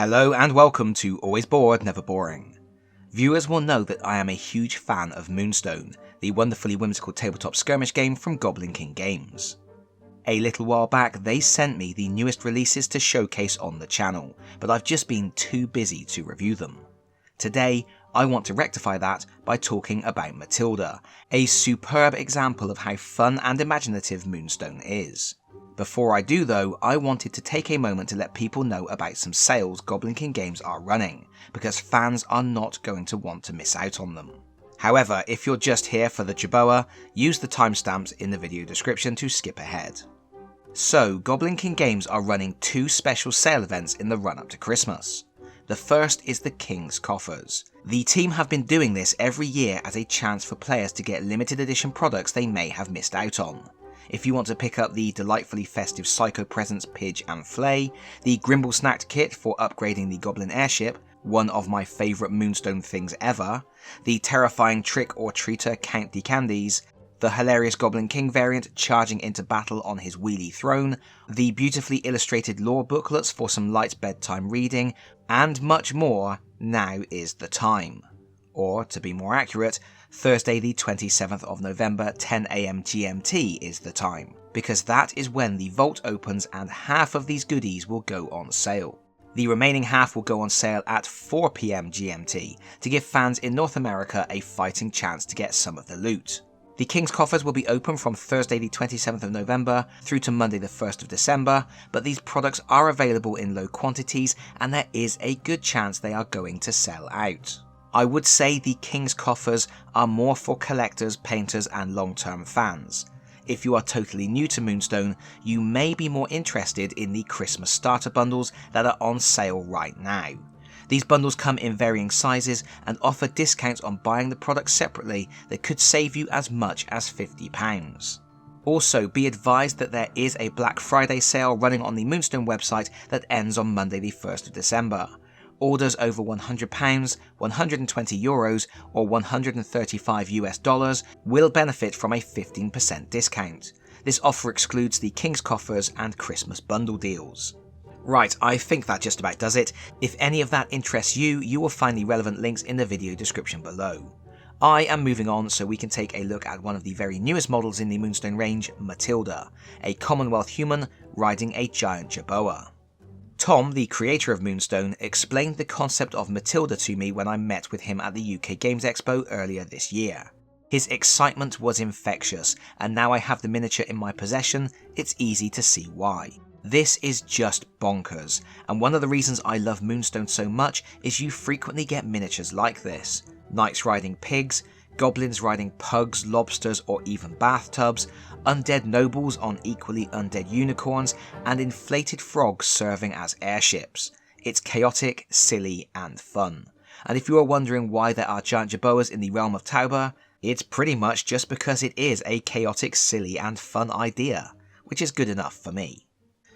Hello and welcome to Always Bored, Never Boring. Viewers will know that I am a huge fan of Moonstone, the wonderfully whimsical tabletop skirmish game from Goblin King Games. A little while back they sent me the newest releases to showcase on the channel, but I've just been too busy to review them. Today I want to rectify that by talking about Matilda, a superb example of how fun and imaginative Moonstone is. Before I do though, I wanted to take a moment to let people know about some sales Goblin King Games are running, because fans are not going to want to miss out on them. However, if you're just here for the Jerboa, use the timestamps in the video description to skip ahead. So, Goblin King Games are running two special sale events in the run-up to Christmas. The first is the King's Coffers. The team have been doing this every year as a chance for players to get limited edition products they may have missed out on. If you want to pick up the delightfully festive Psycho Presents Pidge and Flay, the Grimble Snacked kit for upgrading the Goblin Airship, one of my favourite Moonstone things ever, the terrifying Trick or Treater Count de Candies, the hilarious Goblin King variant charging into battle on his wheelie throne, the beautifully illustrated lore booklets for some light bedtime reading, and much more, now is the time. Or, to be more accurate, Thursday the 27th of November 10 AM GMT is the time, because that is when the vault opens and half of these goodies will go on sale. The remaining half will go on sale at 4 PM GMT to give fans in North America a fighting chance to get some of the loot. The King's Coffers will be open from Thursday the 27th of November through to Monday the 1st of December, but these products are available in low quantities and there is a good chance they are going to sell out. I would say the King's Coffers are more for collectors, painters and long-term fans. If you are totally new to Moonstone, you may be more interested in the Christmas starter bundles that are on sale right now. These bundles come in varying sizes and offer discounts on buying the products separately that could save you as much as £50. Also, be advised that there is a Black Friday sale running on the Moonstone website that ends on Monday the 1st of December. Orders over £100, €120 or $135 US will benefit from a 15% discount. This offer excludes the King's Coffers and Christmas bundle deals. Right, I think that just about does it. If any of that interests you, you will find the relevant links in the video description below. I am moving on so we can take a look at one of the very newest models in the Moonstone range, Matilda, a Commonwealth human riding a giant Jerboa. Tom, the creator of Moonstone, explained the concept of Matilda to me when I met with him at the UK Games Expo earlier this year. His excitement was infectious, and now I have the miniature in my possession, it's easy to see why. This is just bonkers, and one of the reasons I love Moonstone so much is you frequently get miniatures like this. Knights riding pigs, goblins riding pugs, lobsters or even bathtubs, undead nobles on equally undead unicorns, and inflated frogs serving as airships. It's chaotic, silly and fun. And if you are wondering why there are giant Jerboas in the realm of Tauber, it's pretty much just because it is a chaotic, silly and fun idea, which is good enough for me.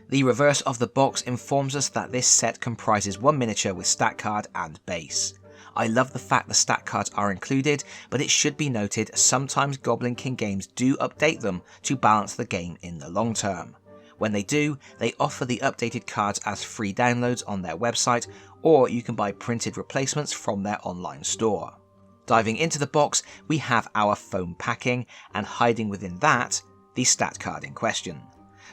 The reverse of the box informs us that this set comprises one miniature with stat card and base. I love the fact the stat cards are included, but it should be noted sometimes Goblin King Games do update them to balance the game in the long term. When they do, they offer the updated cards as free downloads on their website, or you can buy printed replacements from their online store. Diving into the box, we have our foam packing, and hiding within that, the stat card in question.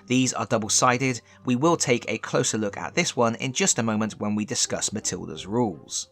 These are double-sided. We will take a closer look at this one in just a moment when we discuss Matilda's rules.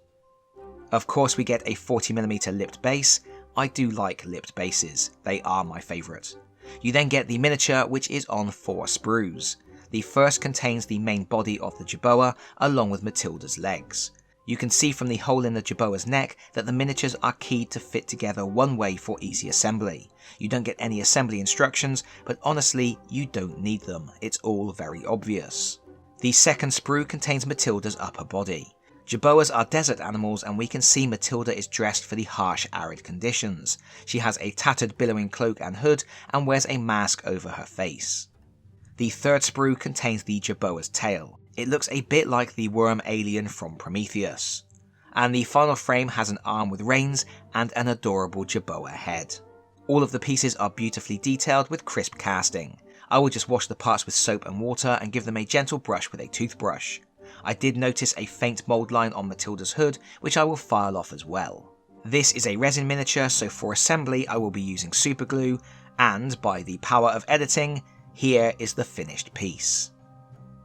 Of course we get a 40mm lipped base. I do like lipped bases, they are my favourite. You then get the miniature, which is on 4 sprues. The first contains the main body of the Jerboa along with Matilda's legs. You can see from the hole in the Jerboa's neck that the miniatures are keyed to fit together one way for easy assembly. You don't get any assembly instructions, but honestly you don't need them, it's all very obvious. The second sprue contains Matilda's upper body. Jerboas are desert animals and we can see Matilda is dressed for the harsh arid conditions. She has a tattered billowing cloak and hood and wears a mask over her face. The third sprue contains the Jerboa's tail. It looks a bit like the worm alien from Prometheus. And the final frame has an arm with reins and an adorable Jerboa head. All of the pieces are beautifully detailed with crisp casting. I will just wash the parts with soap and water and give them a gentle brush with a toothbrush. I did notice a faint mould line on Matilda's hood, which I will file off as well. This is a resin miniature, so for assembly I will be using super glue, and by the power of editing, here is the finished piece.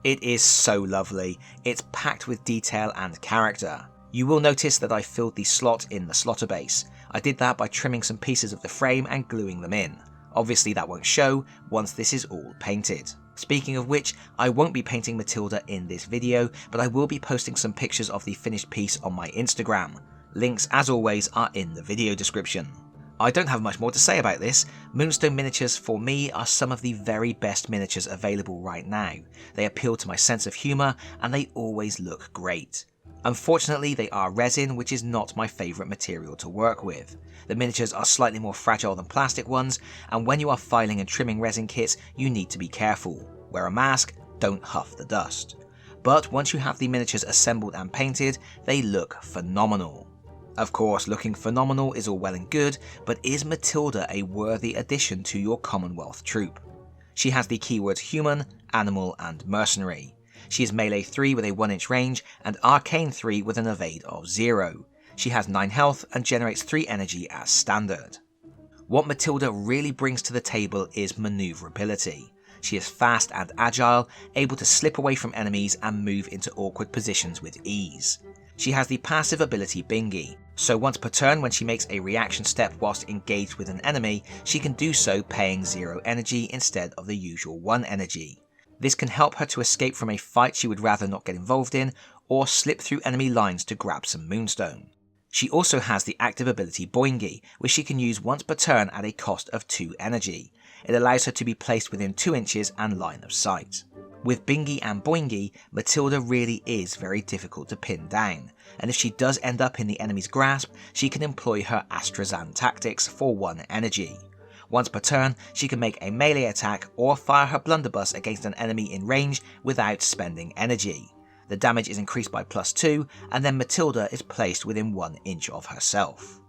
It is so lovely, it's packed with detail and character. You will notice that I filled the slot in the slotter base. I did that by trimming some pieces of the frame and gluing them in. Obviously that won't show once this is all painted. Speaking of which, I won't be painting Matilda in this video, but I will be posting some pictures of the finished piece on my Instagram. Links, as always, are in the video description. I don't have much more to say about this. Moonstone miniatures for me are some of the very best miniatures available right now. They appeal to my sense of humour and they always look great. Unfortunately, they are resin, which is not my favourite material to work with. The miniatures are slightly more fragile than plastic ones, and when you are filing and trimming resin kits, you need to be careful. Wear a mask, don't huff the dust. But once you have the miniatures assembled and painted, they look phenomenal. Of course, looking phenomenal is all well and good, but is Matilda a worthy addition to your Commonwealth troop? She has the keywords human, animal and mercenary. She is melee 3 with a 1-inch range and arcane 3 with an evade of 0. She has 9 health and generates 3 energy as standard. What Matilda really brings to the table is maneuverability. She is fast and agile, able to slip away from enemies and move into awkward positions with ease. She has the passive ability Bingy, so once per turn when she makes a reaction step whilst engaged with an enemy, she can do so paying 0 energy instead of the usual 1 energy. This can help her to escape from a fight she would rather not get involved in, or slip through enemy lines to grab some Moonstone. She also has the active ability Boingy, which she can use once per turn at a cost of 2 energy. It allows her to be placed within 2 inches and line of sight. With Bingy and Boingy, Matilda really is very difficult to pin down, and if she does end up in the enemy's grasp, she can employ her Astrazan tactics for 1 energy. Once per turn, she can make a melee attack or fire her blunderbuss against an enemy in range without spending energy. The damage is increased by +2, and then Matilda is placed within 1 inch of herself.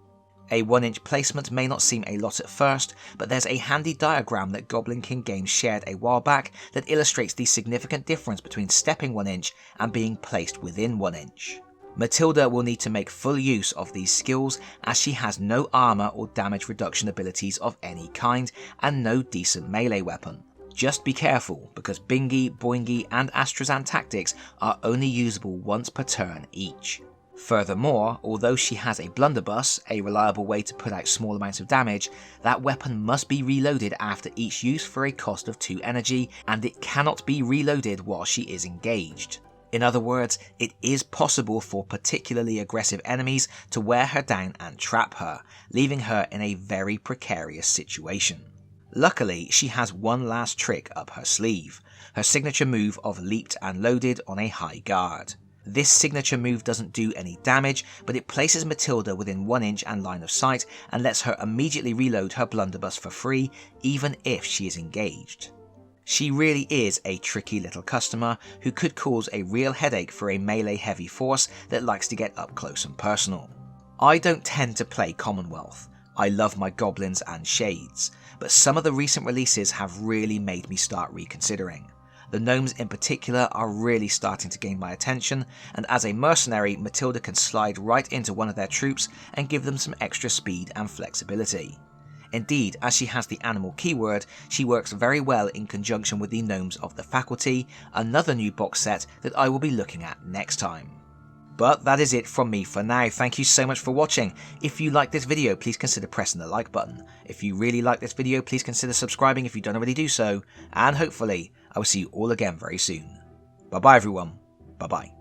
A 1-inch placement may not seem a lot at first, but there's a handy diagram that Goblin King Games shared a while back that illustrates the significant difference between stepping 1 inch and being placed within 1 inch. Matilda will need to make full use of these skills as she has no armour or damage reduction abilities of any kind and no decent melee weapon. Just be careful because Bingy, Boingy and Astrazan tactics are only usable once per turn each. Furthermore, although she has a blunderbuss, a reliable way to put out small amounts of damage, that weapon must be reloaded after each use for a cost of 2 energy, and it cannot be reloaded while she is engaged. In other words, it is possible for particularly aggressive enemies to wear her down and trap her, leaving her in a very precarious situation. Luckily, she has one last trick up her sleeve, her signature move of leaped and loaded on a high guard. This signature move doesn't do any damage, but it places Matilda within 1 inch and line of sight and lets her immediately reload her blunderbuss for free, even if she is engaged. She really is a tricky little customer who could cause a real headache for a melee heavy force that likes to get up close and personal. I don't tend to play Commonwealth. I love my goblins and shades, but some of the recent releases have really made me start reconsidering. The gnomes in particular are really starting to gain my attention, and as a mercenary, Matilda can slide right into one of their troops and give them some extra speed and flexibility. Indeed, as she has the animal keyword, she works very well in conjunction with the gnomes of the faculty, another new box set that I will be looking at next time. But that is it from me for now. Thank you so much for watching. If you like this video, please consider pressing the like button. If you really like this video, please consider subscribing if you don't already do so, and hopefully I will see you all again very soon. Bye bye everyone. Bye bye.